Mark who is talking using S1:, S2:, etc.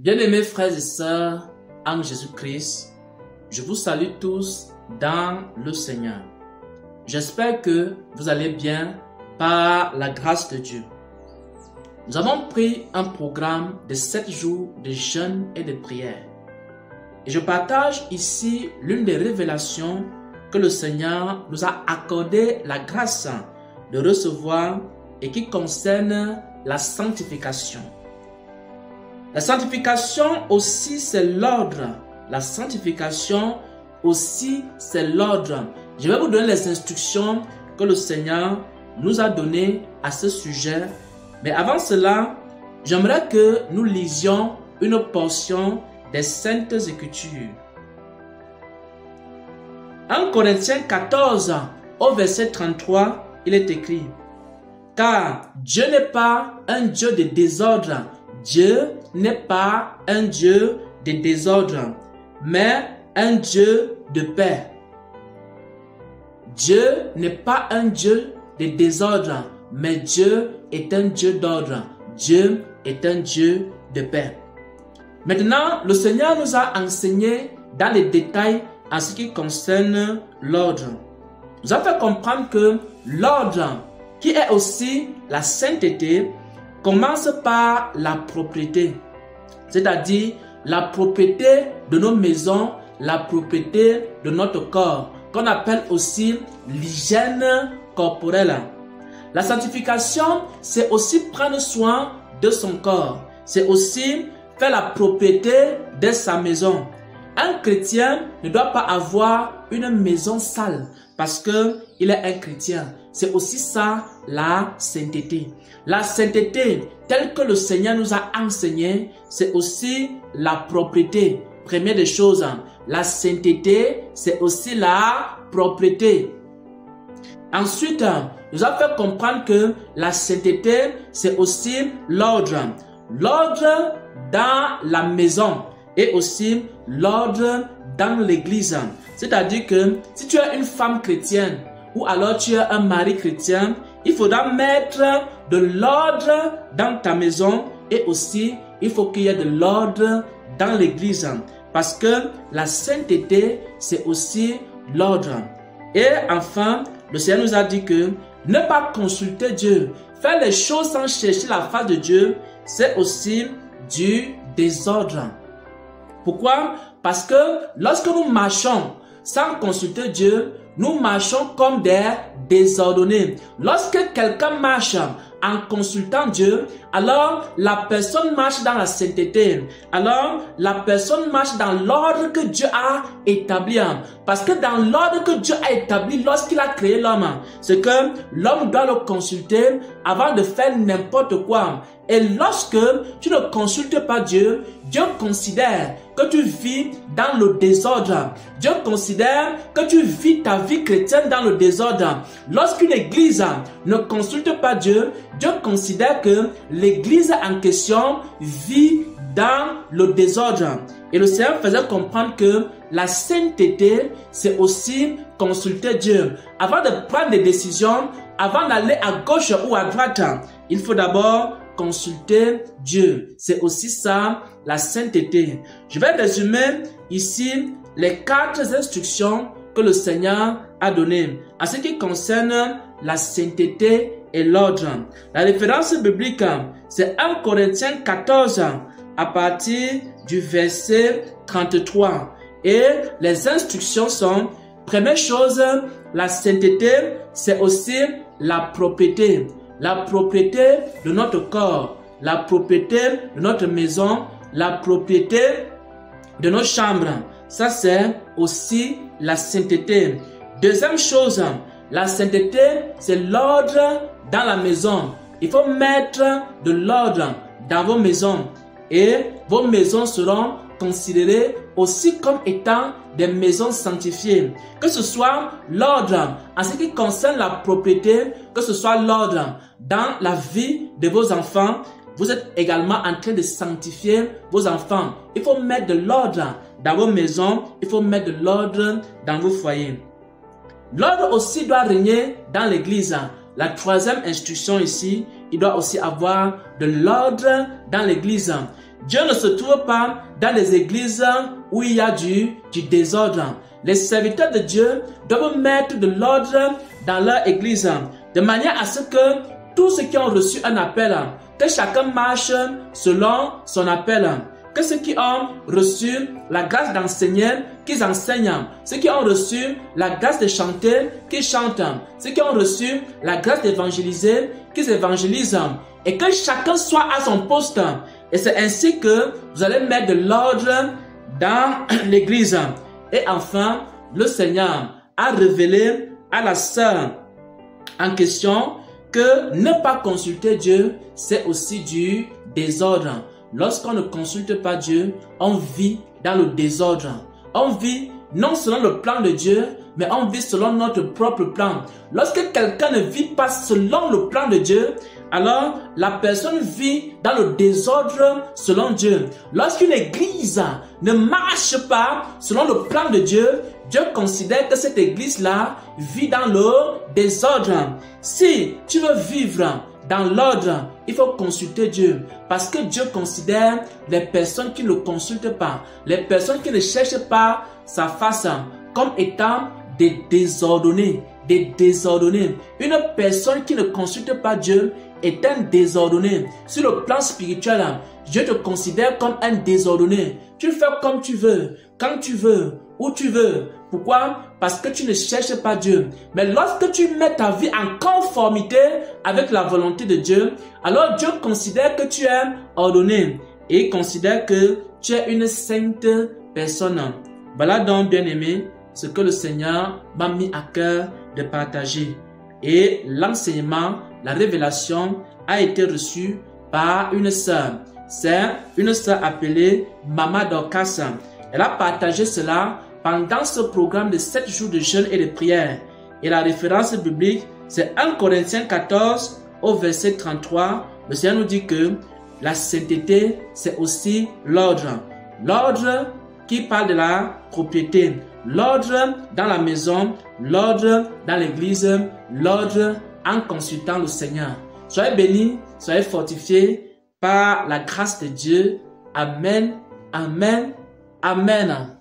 S1: Bien-aimés frères et sœurs en Jésus-Christ, je vous salue tous dans le Seigneur. J'espère que vous allez bien par la grâce de Dieu. Nous avons pris un programme de 7 jours de jeûne et de prière. Et je partage ici l'une des révélations que le Seigneur nous a accordé la grâce de recevoir et qui concerne la sanctification. La sanctification aussi c'est l'ordre. La sanctification aussi c'est l'ordre. Je vais vous donner les instructions que le Seigneur nous a données à ce sujet. Mais avant cela, j'aimerais que nous lisions une portion des Saintes Écritures. 1 Corinthiens 14, au verset 33, il est écrit: car Dieu n'est pas un Dieu de désordre. Dieu n'est pas un Dieu de désordre, mais un Dieu de paix. Dieu n'est pas un Dieu de désordre, mais Dieu est un Dieu d'ordre. Dieu est un Dieu de paix. Maintenant, le Seigneur nous a enseigné dans les détails en ce qui concerne l'ordre. Il nous a fait comprendre que l'ordre, qui est aussi la sainteté, commence par la propriété, c'est-à-dire la propriété de nos maisons, la propriété de notre corps, qu'on appelle aussi l'hygiène corporelle. La sanctification, c'est aussi prendre soin de son corps, c'est aussi faire la propriété de sa maison. Un chrétien ne doit pas avoir une maison sale parce qu'il est un chrétien. C'est aussi ça la sainteté. La sainteté, telle que le Seigneur nous a enseigné, c'est aussi la propriété. Première des choses, la sainteté, c'est aussi la propriété. Ensuite, nous avons fait comprendre que la sainteté, c'est aussi l'ordre. L'ordre dans la maison et aussi l'ordre dans l'église. C'est-à-dire que si tu es une femme chrétienne ou alors tu es un mari chrétien, il faudra mettre de l'ordre dans ta maison et aussi il faut qu'il y ait de l'ordre dans l'église. Parce que la sainteté, c'est aussi l'ordre. Et enfin, le Seigneur nous a dit que ne pas consulter Dieu, faire les choses sans chercher la face de Dieu, c'est aussi du désordre. Pourquoi? Parce que lorsque nous marchons sans consulter Dieu, nous marchons comme des désordonnés. Lorsque quelqu'un marche en consultant Dieu, alors la personne marche dans la sainteté. Alors la personne marche dans l'ordre que Dieu a établi. Parce que dans l'ordre que Dieu a établi lorsqu'il a créé l'homme, c'est que l'homme doit le consulter avant de faire n'importe quoi. Et lorsque tu ne consultes pas Dieu, Dieu considère que tu vis dans le désordre. Dieu considère que tu vis ta vie chrétienne dans le désordre. Lorsqu'une église ne consulte pas Dieu, Dieu considère que l'église en question vit dans le désordre. Et le Seigneur faisait comprendre que la sainteté, c'est aussi consulter Dieu. Avant de prendre des décisions, avant d'aller à gauche ou à droite, il faut d'abord consulter Dieu. C'est aussi ça, la sainteté. Je vais résumer ici les 4 instructions que le Seigneur a données en ce qui concerne la sainteté et l'ordre. La référence biblique, c'est 1 Corinthiens 14 à partir du verset 33. Et les instructions sont: première chose, la sainteté, c'est aussi la propriété. La propriété de notre corps, la propriété de notre maison, la propriété de nos chambres. Ça, c'est aussi la sainteté. Deuxième chose, la sainteté, c'est l'ordre dans la maison. Il faut mettre de l'ordre dans vos maisons. Et vos maisons seront considérées aussi comme étant des maisons sanctifiées. Que ce soit l'ordre en ce qui concerne la propriété, que ce soit l'ordre dans la vie de vos enfants, vous êtes également en train de sanctifier vos enfants. Il faut mettre de l'ordre dans vos maisons, il faut mettre de l'ordre dans vos foyers. L'ordre aussi doit régner dans l'église. La troisième instruction ici, il doit aussi avoir de l'ordre dans l'église. Dieu ne se trouve pas dans les églises où il y a du désordre. Les serviteurs de Dieu doivent mettre de l'ordre dans leur église, de manière à ce que tous ceux qui ont reçu un appel, que chacun marche selon son appel. Que ceux qui ont reçu la grâce d'enseigner, qu'ils enseignent. Ceux qui ont reçu la grâce de chanter, qu'ils chantent. Ceux qui ont reçu la grâce d'évangéliser, qu'ils évangélisent. Et que chacun soit à son poste. Et c'est ainsi que vous allez mettre de l'ordre dans l'église. Et enfin, le Seigneur a révélé à la sœur en question que ne pas consulter Dieu, c'est aussi du désordre. Lorsqu'on ne consulte pas Dieu, on vit dans le désordre. On vit non selon le plan de Dieu, mais on vit selon notre propre plan. Lorsque quelqu'un ne vit pas selon le plan de Dieu, alors la personne vit dans le désordre selon Dieu. Lorsqu'une église ne marche pas selon le plan de Dieu, Dieu considère que cette église-là vit dans le désordre. Si tu veux vivre dans l'ordre, il faut consulter Dieu. Parce que Dieu considère les personnes qui ne le consultent pas, les personnes qui ne cherchent pas sa face, comme étant des désordonnés. Des désordonnés. Une personne qui ne consulte pas Dieu est un désordonné. Sur le plan spirituel, Dieu te considère comme un désordonné. Tu fais comme tu veux, quand tu veux, où tu veux. Pourquoi? Parce que tu ne cherches pas Dieu. Mais lorsque tu mets ta vie en conformité avec la volonté de Dieu, alors Dieu considère que tu es ordonné et il considère que tu es une sainte personne. Voilà donc, bien-aimé, ce que le Seigneur m'a mis à cœur de partager. Et l'enseignement, la révélation a été reçue par une sœur. C'est une sœur appelée Mama Dorcas. Elle a partagé cela pendant ce programme de 7 jours de jeûne et de prière. Et la référence biblique, c'est 1 Corinthiens 14 au verset 33. Le Seigneur nous dit que la sainteté, c'est aussi l'ordre. L'ordre qui parle de la propriété. L'ordre dans la maison, l'ordre dans l'église, l'ordre en consultant le Seigneur. Soyez bénis, soyez fortifiés par la grâce de Dieu. Amen, amen, amen.